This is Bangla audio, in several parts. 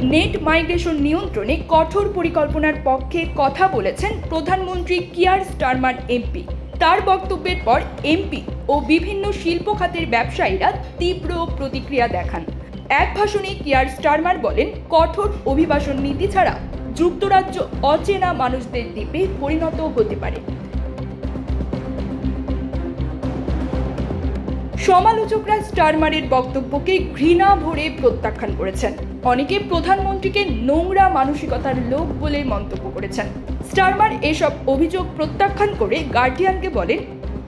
নেট মাইগ্রেশন নিয়ন্ত্রণে কঠোর পরিকল্পনার পক্ষে কথা বলেছেন প্রধানমন্ত্রী কিয়ার স্টারমার এমপি। তার বক্তব্যের পর এমপি ও বিভিন্ন শিল্প খাতের ব্যবসায়ীরা তীব্র প্রতিক্রিয়া দেখান। এক ভাষণে কিয়ার স্টারমার বলেন, কঠোর অভিবাসন নীতি ছাড়া যুক্তরাজ্য অচেনা মানুষদের দ্বীপে পরিণত হতে পারে। সমালোচকরা স্টারমারের বক্তব্যকে ঘৃণা ভরে প্রত্যাখ্যান করেছেন। অনেকে প্রধানমন্ত্রীকে নোংরা মানসিকতার লোক বলে মন্তব্য করেছেন। স্টারমার এসব অভিযোগ প্রত্যাখ্যান করে গার্ডিয়ানকে বলেন,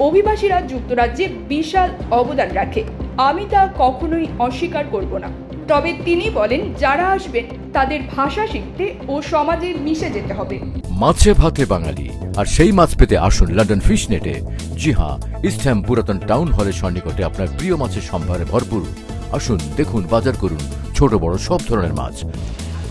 অভিবাসীরা যুক্তরাজ্যে বিশাল অবদান রাখে, আমি তা কখনোই অস্বীকার করব না। তবে তিনি বলেন, যারা আসবেন তাদের ভাষা শিখতে ও সমাজে মিশে যেতে হবে। মাছে ভাতে বাঙালি, আর সেই মাছ পেতে আসুন লন্ডন ফিশ নেটে। জি হ্যাঁ, ইস্ট হ্যাম পুরাতন টাউন হলের সন্নিকটে আপনার প্রিয় মাছের সম্ভারে ভরপুর। আসুন, দেখুন, বাজার করুন ছোট বড় সব ধরনের মাছ।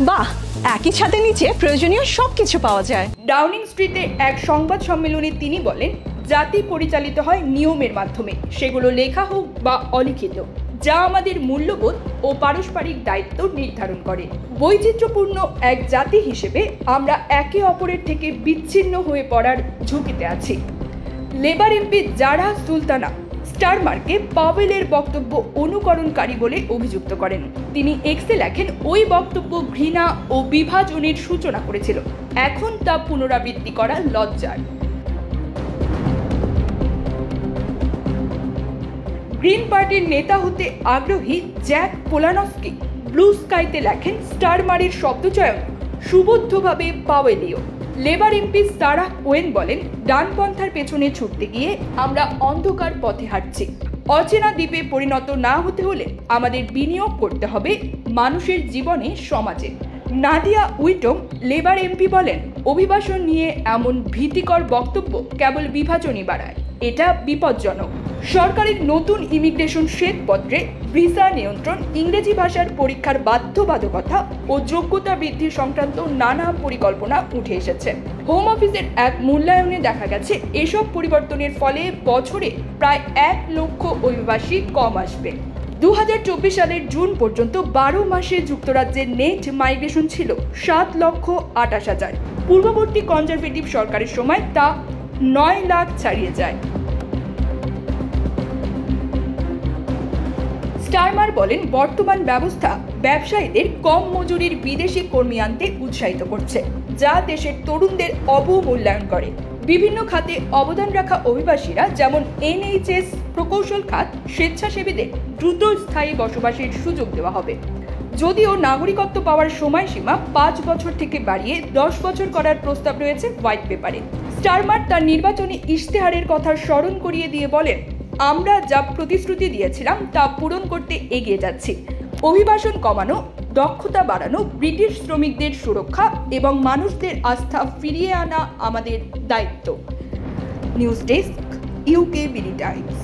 বাহ, একই ছাদের নিচে প্রয়োজনীয় সবকিছু পাওয়া যায়। ডাউনিং স্ট্রিটে এক সংবাদ সম্মেলনে তিনি বলেন, জাতি পরিচালিত হয় নিয়মের মাধ্যমে, সেগুলো লেখা হোক বা অলিখিত, যা আমাদের মূল্যবোধ ও পারস্পরিক দায়িত্ব নির্ধারণ করে। বৈচিত্র্যপূর্ণ এক জাতি হিসেবে আমরা একে অপরের থেকে বিচ্ছিন্ন হয়ে পড়ার ঝুঁকিতে আছি। লেবার এমপি জারা সুলতানা স্টারমারকে পাওয়েলের বক্তব্য অনুকরণকারী বলে অভিযুক্ত করেন। তিনি এক্সে লেখেন, ওই বক্তব্য ঘৃণা ও বিভাজনের সূচনা করেছিল, এখন তা পুনরাবৃত্তি করা লজ্জার। গ্রিন পার্টির নেতা হতে আগ্রহী জ্যাক পোলানস্কি ব্লু স্কাইতে লেখেন, স্টারমারের শব্দচয়ন সুবদ্ধভাবে পাওয়েলীয়। লেবার এমপি সারাহ ওয়েন বলেন, ডানপন্থার পেছনে ছুটতে গিয়ে আমরা অন্ধকার পথে হাঁটছি। অচেনা দ্বীপে পরিণত না হতে হলে আমাদের বিনিয়োগ করতে হবে মানুষের জীবনে, সমাজে। নাদিয়া উইটম লেবার এমপি বলেন, অভিবাসন নিয়ে এমন ভীতিকর বক্তব্য কেবল বিভাজনই বাড়ায়, এটা বিপজ্জনক। সরকারের নতুন ইমিগ্রেশন শ্বেতপত্রে ভিসা নিয়ন্ত্রণ, ইংরেজি ভাষার পরীক্ষার বাধ্যবাধকতা ও যোগ্যতা বৃদ্ধি সংক্রান্ত নানা পরিকল্পনা উঠে এসেছে। হোম অফিসের এক মূল্যায়নে দেখা গেছে, এসব পরিবর্তনের ফলে বছরে প্রায় 1 লক্ষ অভিবাসী কম আসবে। 2024 সালের জুন পর্যন্ত 12 মাসে যুক্তরাজ্যের নেট মাইগ্রেশন ছিল 7,28,000। পূর্ববর্তী কনজারভেটিভ সরকারের সময় তা 9 লাখ ছাড়িয়ে যায়। স্টারমার বলেন, বর্তমান ব্যবস্থা ব্যবসায়ীদের কম মজুরির বিদেশি কর্মী আনতে উৎসাহিত করছে, যা দেশের তরুণদের অবমূল্যায়ন করে। বিভিন্ন খাতে অবদান রাখা অভিবাসীরা, যেমন NHS, প্রকৌশল খাত, স্বেচ্ছাসেবীদের দ্রুত স্থায়ী বসবাসের সুযোগ দেওয়া হবে। যদিও নাগরিকত্ব পাওয়ার সময়সীমা 5 বছর থেকে বাড়িয়ে 10 বছর করার প্রস্তাব রয়েছে হোয়াইট পেপারে। স্টারমার তার নির্বাচনী ইশতেহারের কথা স্মরণ করিয়ে দিয়ে বলেন, আমরা যা প্রতিশ্রুতি দিয়েছিলাম তা পূরণ করতে এগিয়ে যাচ্ছি। অভিবাসন কমানো, দক্ষতা বাড়ানো, ব্রিটিশ শ্রমিকদের সুরক্ষা এবং মানুষদের আস্থা ফিরিয়ে আনা আমাদের দায়িত্ব। News desk, UK BD Times.